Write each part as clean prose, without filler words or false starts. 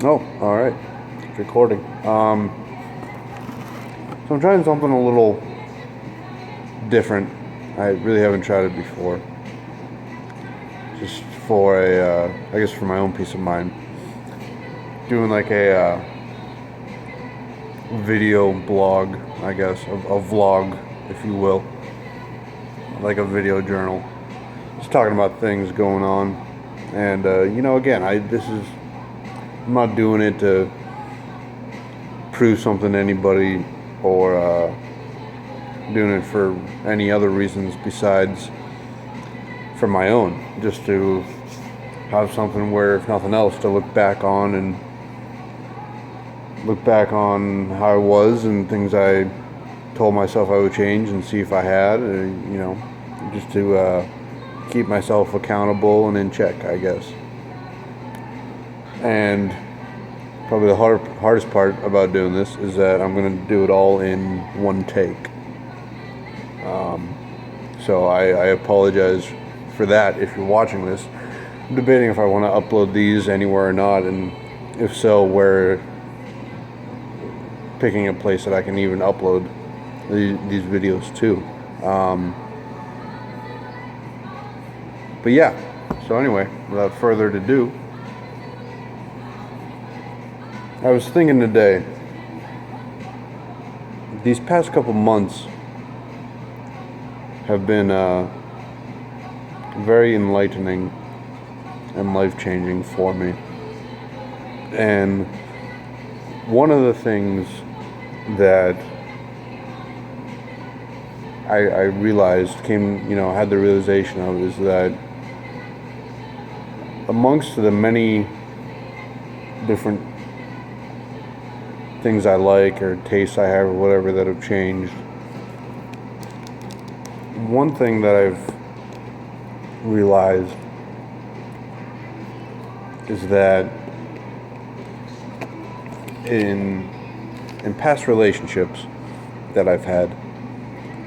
Oh, all right. It's recording. So I'm trying something a little different. I really haven't tried it before. Just for I guess for my own peace of mind. Doing like a video blog, I guess, a vlog, if you will, like a video journal. Just talking about things going on, and again, I'm not doing it to prove something to anybody or doing it for any other reasons besides for my own, just to have something where, if nothing else, to look back on how I was and things I told myself I would change and see if I had, just to keep myself accountable and in check, I guess. And probably the hardest part about doing this is that I'm going to do it all in one take. So I apologize for that if you're watching this. I'm debating if I want to upload these anywhere or not, and if so, where, picking a place that I can even upload these videos to. But yeah, so anyway, without further ado, I was thinking today, these past couple months have been very enlightening and life-changing for me. And one of the things that I realized, had the realization of, is that amongst the many different things I like or tastes I have or whatever that have changed, one thing that I've realized is that in past relationships that I've had,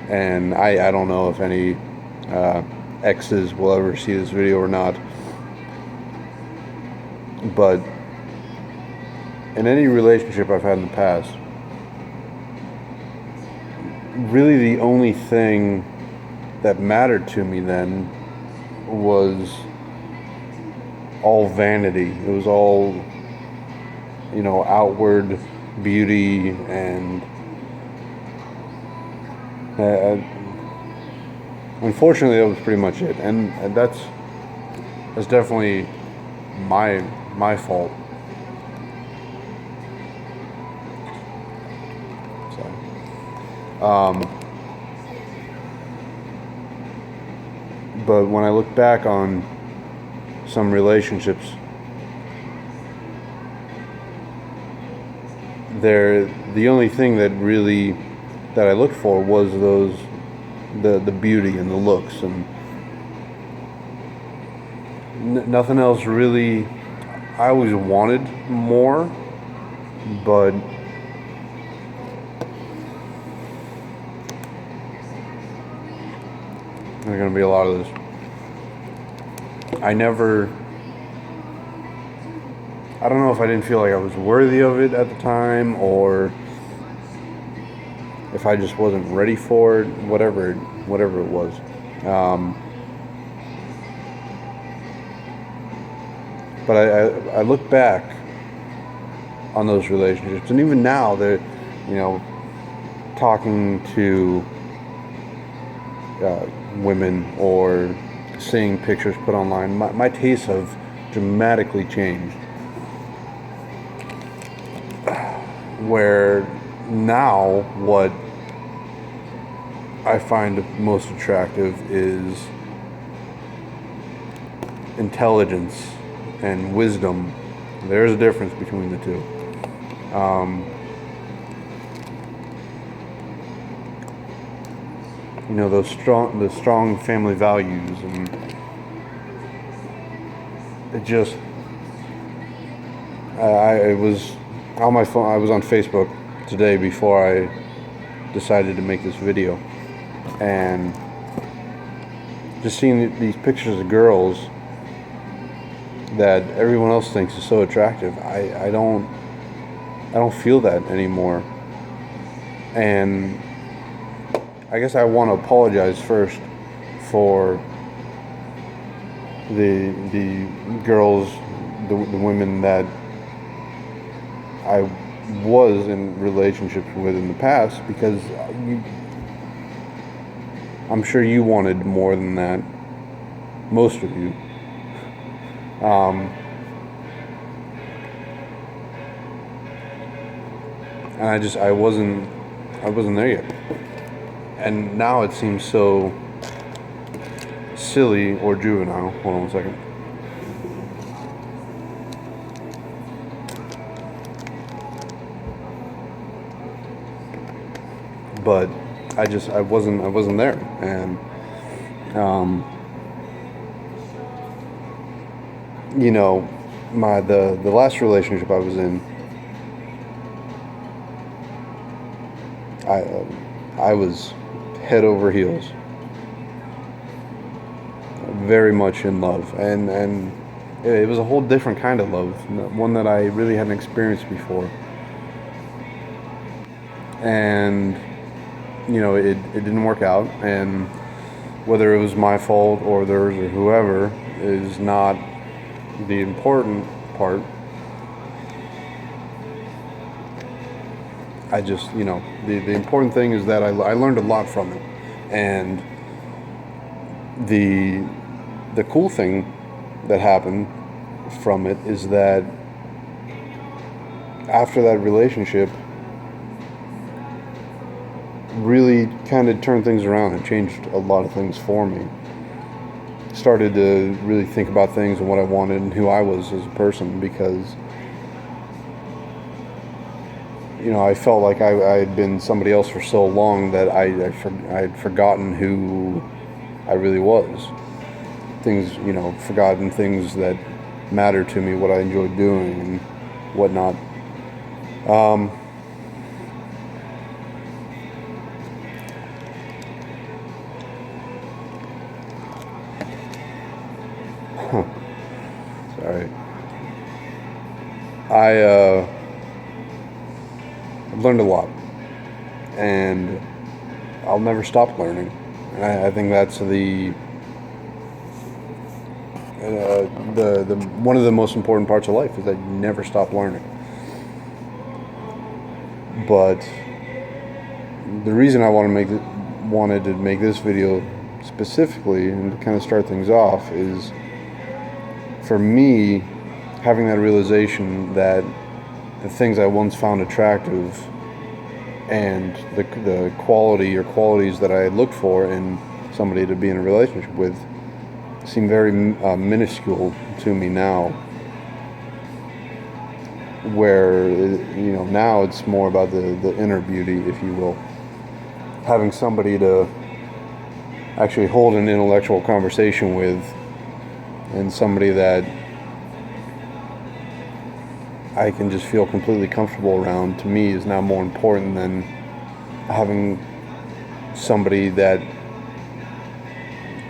and I don't know if any exes will ever see this video or not, but in any relationship I've had in the past, really the only thing that mattered to me then was all vanity. It was all, outward beauty, and unfortunately that was pretty much it. And that's definitely my fault. But when I look back on some relationships, the only thing that I looked for was the beauty and the looks, and nothing else really. I always wanted more, but there's going to be a lot of this. I don't know if I didn't feel like I was worthy of it at the time, or if I just wasn't ready for it, whatever it was. But I look back on those relationships, and even now, they're, talking to women or seeing pictures put online, my tastes have dramatically changed. Where now what I find most attractive is intelligence and wisdom. There's a difference between the two. The strong family values, and it just, I was on my phone. I was on Facebook today before I decided to make this video, and just seeing these pictures of girls that everyone else thinks is so attractive. I don't feel that anymore. And I guess I want to apologize first for the girls, the women that I was in relationships with in the past, because I'm sure you wanted more than that. Most of you. And I wasn't there yet. And now it seems so silly or juvenile. Hold on one second. But I wasn't there. And you know, the last relationship I was in, I was head over heels, very much in love, and it was a whole different kind of love, one that I really hadn't experienced before. And it didn't work out, and whether it was my fault or theirs or whoever is not the important part. I just, the important thing is that I learned a lot from it. And the cool thing that happened from it is that after that relationship really kind of turned things around and changed a lot of things for me. Started to really think about things and what I wanted and who I was as a person, because I felt like I had been somebody else for so long that I had forgotten who I really was. Things, forgotten things that mattered to me, what I enjoyed doing and whatnot. Sorry. I've learned a lot, and I'll never stop learning. And I think that's the one of the most important parts of life, is that you never stop learning. But the reason I wanted to make this video specifically and to kind of start things off is, for me, having that realization that the things I once found attractive and the quality or qualities that I had looked for in somebody to be in a relationship with seem very minuscule to me now. Where now it's more about the inner beauty, if you will. Having somebody to actually hold an intellectual conversation with, and somebody that I can just feel completely comfortable around, to me, is now more important than having somebody that,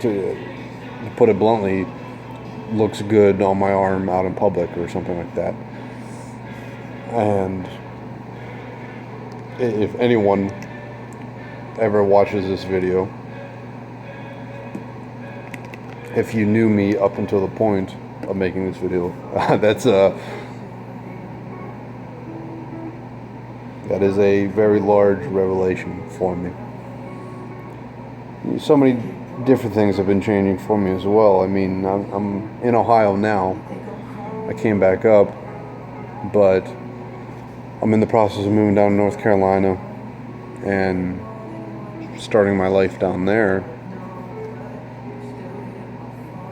to put it bluntly, looks good on my arm out in public or something like that. And if anyone ever watches this video, if you knew me up until the point of making this video, that is a very large revelation for me. So many different things have been changing for me as well. I mean, I'm in Ohio now. I came back up, but I'm in the process of moving down to North Carolina and starting my life down there.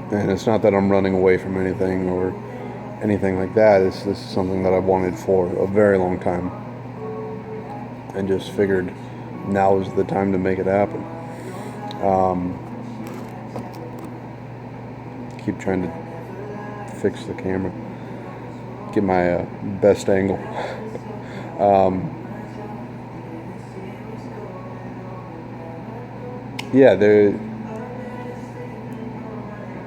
And it's not that I'm running away from anything or anything like that. This is something that I've wanted for a very long time, and just figured now is the time to make it happen. Keep trying to fix the camera, get my best angle.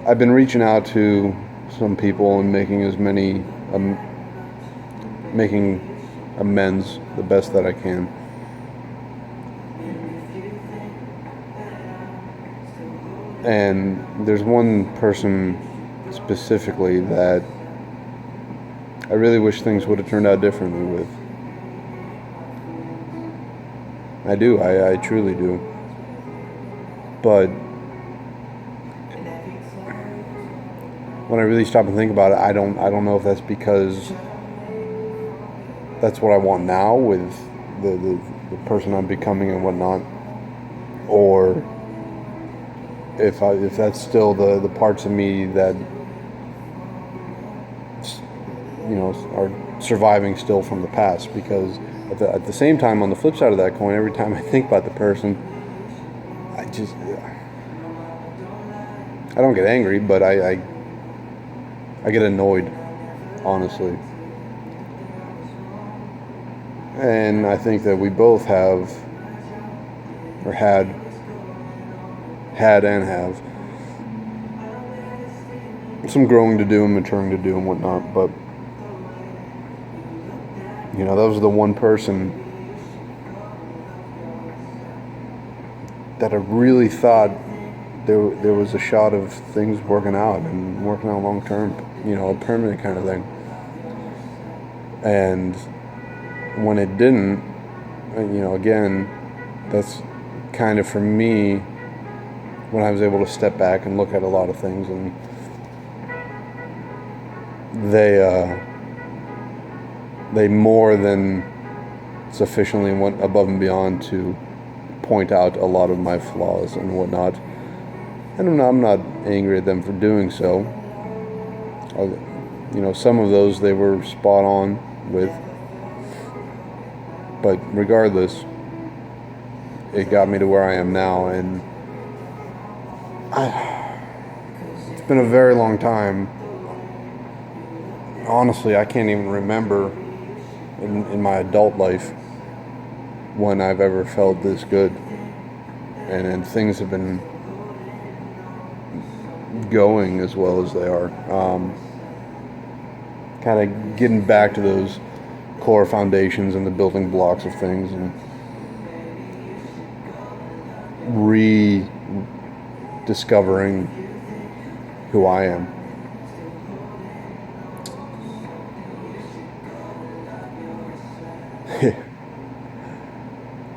I've been reaching out to some people and making amends the best that I can. And there's one person specifically that I really wish things would have turned out differently with. I do, I truly do. But when I really stop and think about it, I don't know if that's because that's what I want now with the person I'm becoming and whatnot, or if that's still the parts of me that, you know, are surviving still from the past. Because at the same time, on the flip side of that coin, every time I think about the person, I don't get angry, but I get annoyed, honestly. And I think that we both have, or had and have, some growing to do and maturing to do and whatnot. But, you know, that was the one person that I really thought there was a shot of things working out and working out long term, you know, a permanent kind of thing. And when it didn't, you know, again, that's kind of for me when I was able to step back and look at a lot of things, and they more than sufficiently went above and beyond to point out a lot of my flaws and whatnot. And I'm not angry at them for doing so. You know, some of those they were spot on with. But regardless, it got me to where I am now, and it's been a very long time. Honestly, I can't even remember in my adult life when I've ever felt this good. And things have been going as well as they are. Kind of getting back to those core foundations and the building blocks of things, and rediscovering who I am.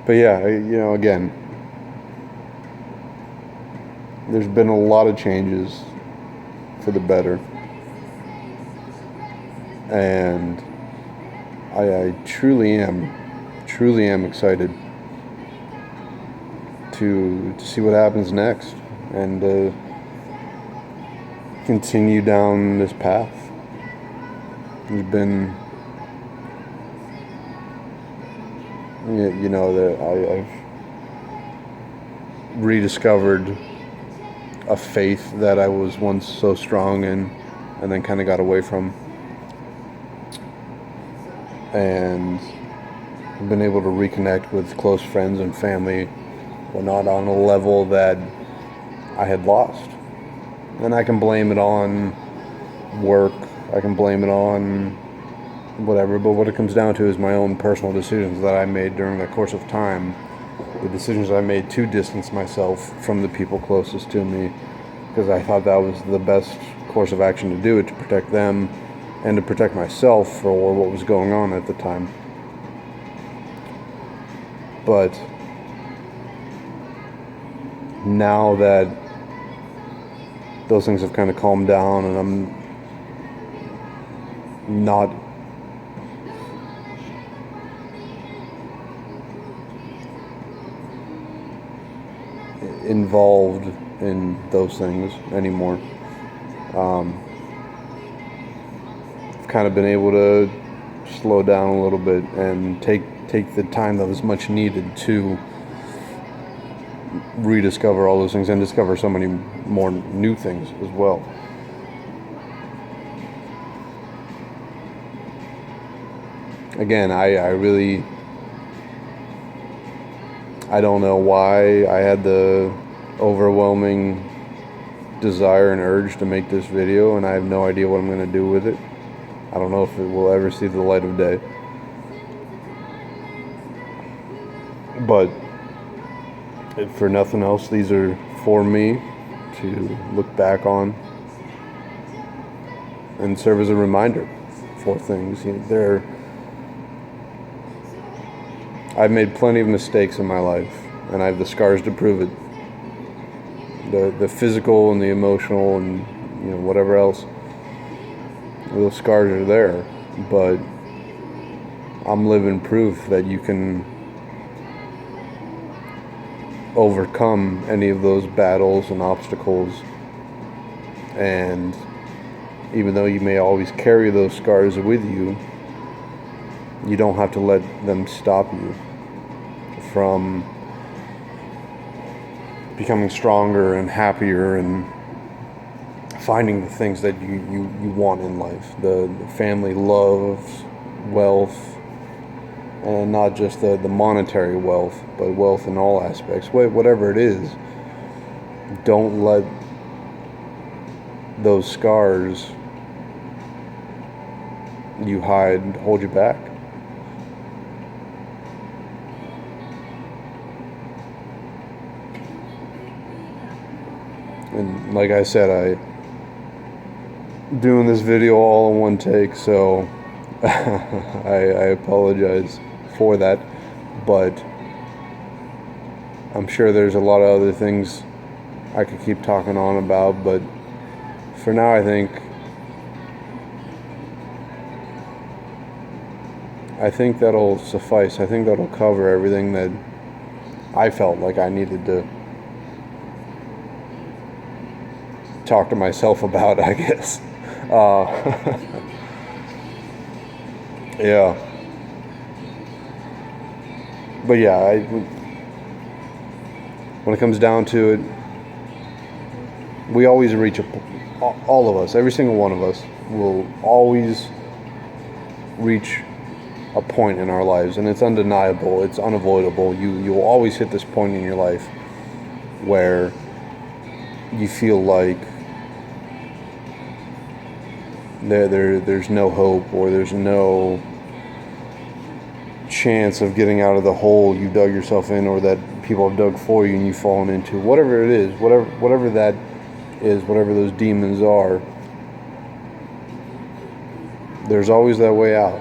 But yeah, you know, again, there's been a lot of changes for the better, and I truly am excited to see what happens next, and continue down this path. There's been, you know, that I've rediscovered a faith that I was once so strong in, and then kind of got away from. And I've been able to reconnect with close friends and family, but not on a level that I had lost. And I can blame it on work, I can blame it on whatever, but what it comes down to is my own personal decisions that I made during the course of time, the decisions I made to distance myself from the people closest to me, because I thought that was the best course of action to do, it to protect them and to protect myself for what was going on at the time. But now that those things have kind of calmed down and I'm not involved in those things anymore, I've kind of been able to slow down a little bit and take the time that was much needed to rediscover all those things and discover so many more new things as well. Again, I don't know why I had the overwhelming desire and urge to make this video, and I have no idea what I'm going to do with it. I don't know if it will ever see the light of day. But if for nothing else, these are for me to look back on and serve as a reminder for things. I've made plenty of mistakes in my life, and I have the scars to prove it. The physical and the emotional and whatever else. Those scars are there, but I'm living proof that you can overcome any of those battles and obstacles. And even though you may always carry those scars with you, you don't have to let them stop you from becoming stronger and happier and finding the things that you want in life. The family, love, wealth, and not just the monetary wealth, but wealth in all aspects. Whatever it is, don't let those scars you hide hold you back. And like I said, doing this video all in one take, so I apologize for that, but I'm sure there's a lot of other things I could keep talking on about, but for now I think that'll suffice. I think that'll cover everything that I felt like I needed to talk to myself about, I guess. Yeah. But yeah, when it comes down to it, we always reach all of us, every single one of us will always reach a point in our lives, and it's undeniable, it's unavoidable. You'll always hit this point in your life where you feel like there's no hope, or there's no chance of getting out of the hole you dug yourself in, or that people have dug for you and you've fallen into. Whatever it is, whatever that is, whatever those demons are, there's always that way out.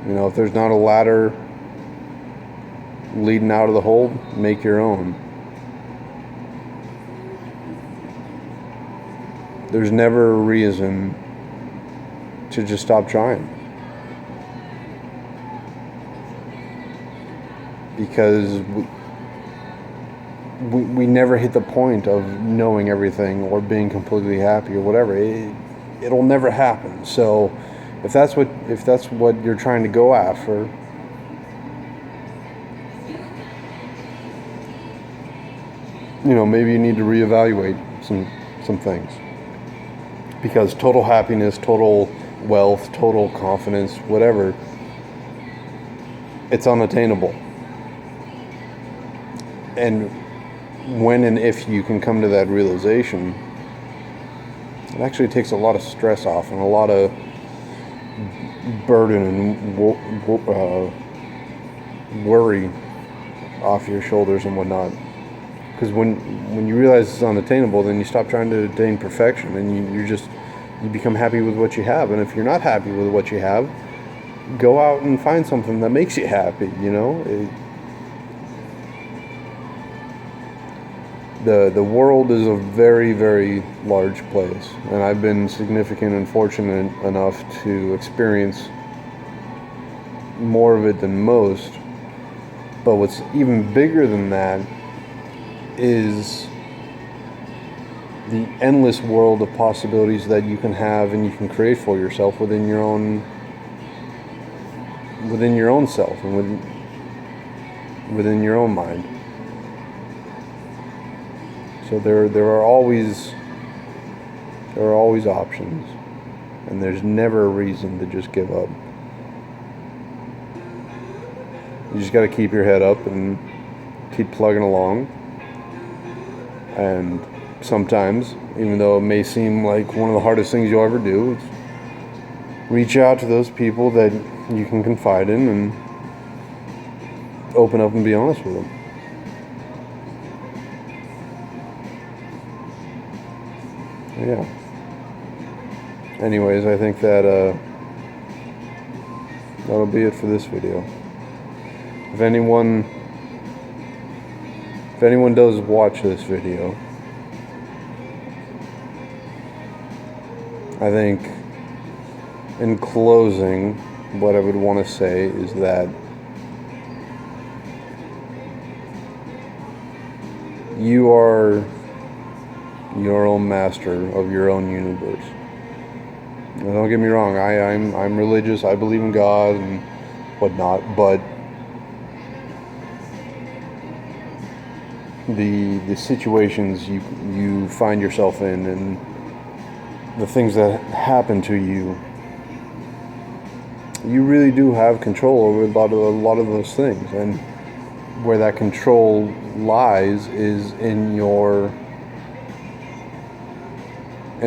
If there's not a ladder leading out of the hole, make your own. There's never a reason to just stop trying, because we never hit the point of knowing everything or being completely happy or whatever. It'll never happen. So if that's what you're trying to go after, maybe you need to reevaluate some things, because total happiness, total wealth, total confidence, whatever, it's unattainable. And when and if you can come to that realization, it actually takes a lot of stress off and a lot of burden and worry off your shoulders and whatnot. Because when you realize it's unattainable, then you stop trying to attain perfection, and you become happy with what you have. And if you're not happy with what you have, go out and find something that makes you happy. The world is a very, very large place, and I've been significant and fortunate enough to experience more of it than most. But what's even bigger than that is the endless world of possibilities that you can have and you can create for yourself within your own self and within your own mind. So there are always options, and there's never a reason to just give up. You just got to keep your head up and keep plugging along, and sometimes, even though it may seem like one of the hardest things you'll ever do, is reach out to those people that you can confide in and open up and be honest with them. Yeah. Anyways, I think that that'll be it for this video. If anyone does watch this video, I think in closing, what I would want to say is that you are your own master of your own universe. Now, don't get me wrong, I'm religious, I believe in God and whatnot, but the situations you find yourself in and the things that happen to you, you really do have control over a lot of those things, and where that control lies is in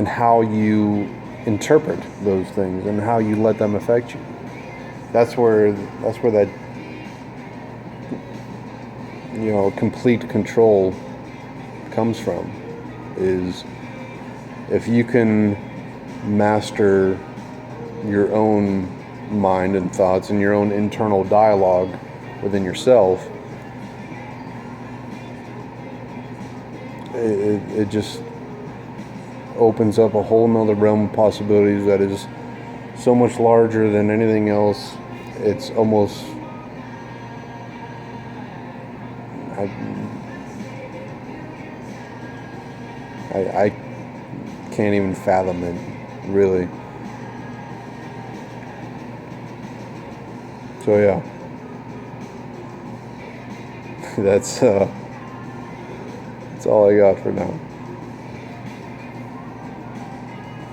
how you interpret those things and how you let them affect you. That's where that complete control comes from, is if you can master your own mind and thoughts and your own internal dialogue within yourself, it just opens up a whole nother realm of possibilities that is so much larger than anything else. It's almost, I can't even fathom it, really. So yeah, that's all I got for now.